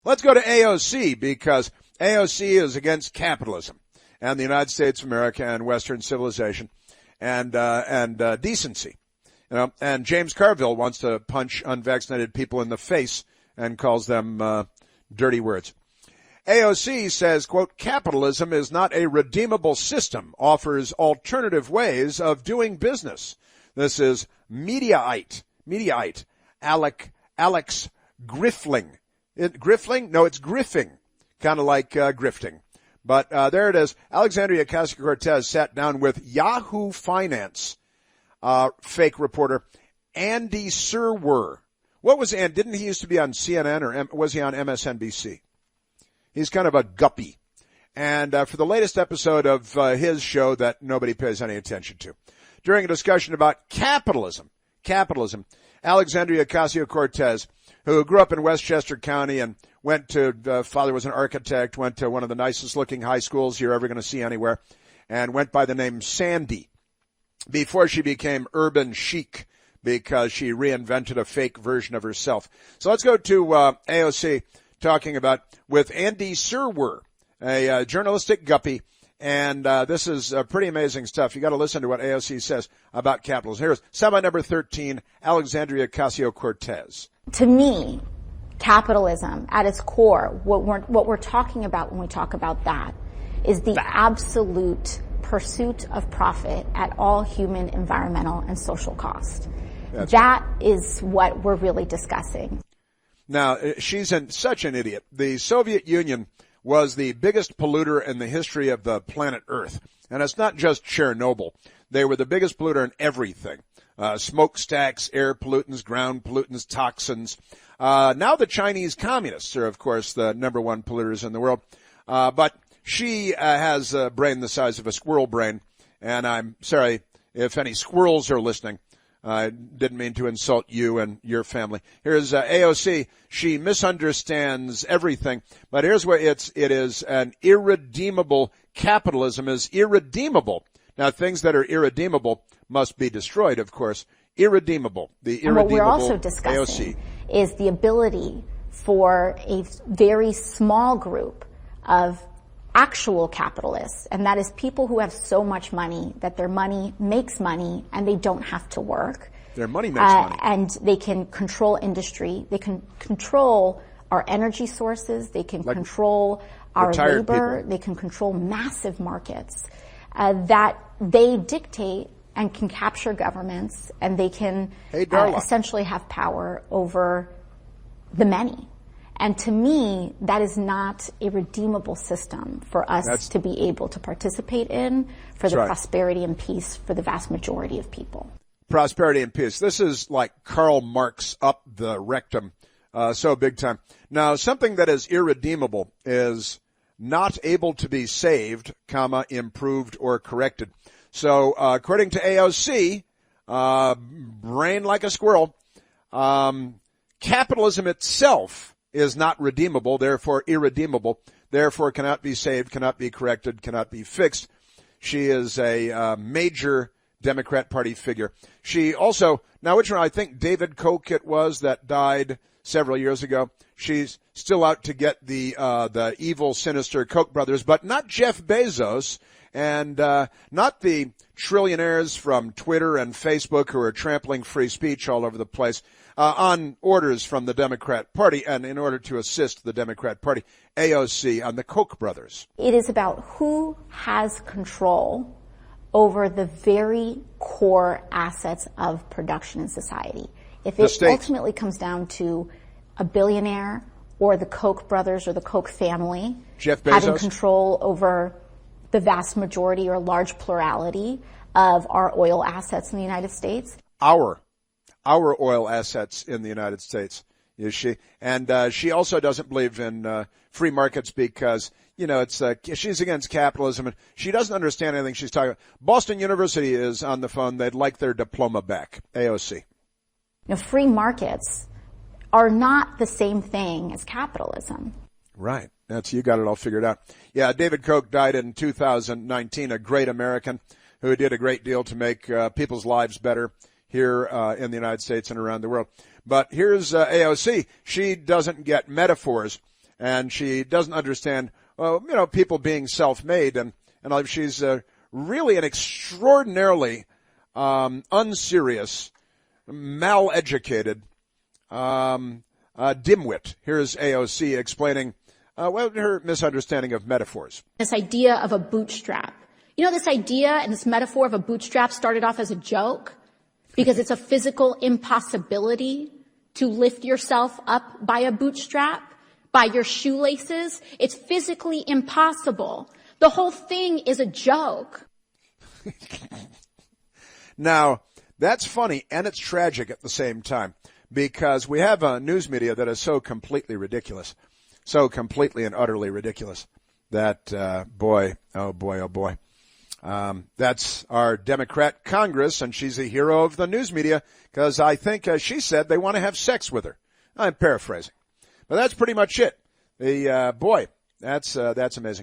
Let's go to AOC, because AOC is against capitalism and the United States of America and Western civilization and decency. You know, and James Carville wants to punch unvaccinated people in the face and calls them dirty words. AOC says, quote, capitalism is not a redeemable system, offers alternative ways of doing business. This is Mediaite, Alex Griffling. Griffling? No, it's griffing, kind of like grifting. But there it is. Alexandria Ocasio-Cortez sat down with Yahoo Finance fake reporter Andy Serwer. What was Andy? Didn't he used to be on CNN, or was he on MSNBC? He's kind of a guppy. And for the latest episode of his show that nobody pays any attention to, during a discussion about capitalism, Alexandria Ocasio-Cortez, who grew up in Westchester County and went to, father was an architect, went to one of the nicest looking high schools you're ever going to see anywhere, and went by the name Sandy before she became urban chic because she reinvented a fake version of herself. So let's go to AOC talking about with Andy Serwer, a journalistic guppy. And this is pretty amazing stuff. You got to listen to what AOC says about capitalism. Here's soundbite number 13, Alexandria Ocasio-Cortez. To me, capitalism at its core, what we're talking about when we talk about that is the absolute pursuit of profit at all human, environmental, and social cost. That is what we're really discussing. Now, she's such an idiot. The Soviet Union was the biggest polluter in the history of the planet Earth. And it's not just Chernobyl. They were the biggest polluter in everything. Smokestacks, air pollutants, ground pollutants, toxins. Now the Chinese communists are, of course, the number one polluters in the world. But she has a brain the size of a squirrel brain. And I'm sorry if any squirrels are listening. I didn't mean to insult you and your family. Here's AOC. She misunderstands everything, but here's where it is an irredeemable. Capitalism is irredeemable. Now, things that are irredeemable must be destroyed, of course. Irredeemable. The irredeemable. And what we're also discussing AOC is the ability for a very small group of actual capitalists, and that is people who have so much money that their money makes money and they don't have to work. Their money makes money. And they can control industry. They can control our energy sources. They can control our labor. People. They can control massive markets that they dictate and can capture governments, and they can essentially have power over the many. And to me, that is not a redeemable system for us to be able to participate in for the prosperity and peace for the vast majority of people. Prosperity and peace. This is like Karl Marx up the rectum, so big time. Now, something that is irredeemable is not able to be saved, improved, or corrected. So, according to AOC, brain like a squirrel, capitalism itself is not redeemable, therefore irredeemable, therefore cannot be saved, cannot be corrected, cannot be fixed. She is a major Democrat Party figure. She also, now which one, I think David Koch it was that died several years ago. She's still out to get the evil, sinister Koch brothers, but not Jeff Bezos and not the trillionaires from Twitter and Facebook who are trampling free speech all over the place. On orders from the Democrat Party and in order to assist the Democrat Party, AOC on the Koch brothers. It is about who has control over the very core assets of production in society. If it ultimately comes down to a billionaire or the Koch brothers or the Koch family Jeff Bezos having control over the vast majority or large plurality of our oil assets in the United States. Our oil assets in the United States, is she? And she also doesn't believe in free markets because, you know, it's she's against capitalism and she doesn't understand anything she's talking about. Boston University is on the phone. They'd like their diploma back. AOC. Now, free markets are not the same thing as capitalism. Right. You got it all figured out. Yeah, David Koch died in 2019, a great American who did a great deal to make people's lives better here in the United States and around the world. But here's AOC. She doesn't get metaphors. and she doesn't understand, people being self-made, and she's really an extraordinarily unserious, mal-educated dimwit. Here's AOC explaining her misunderstanding of metaphors. This idea of a bootstrap. This idea and this metaphor of a bootstrap started off as a joke because it's a physical impossibility to lift yourself up by a bootstrap, by your shoelaces. It's physically impossible. The whole thing is a joke. Now, that's funny and it's tragic at the same time because we have a news media that is so completely ridiculous, so completely and utterly ridiculous that, boy. That's our Democrat Congress, and she's a hero of the news media because I think, as she said, they want to have sex with her. I'm paraphrasing. But that's pretty much it. That's amazing.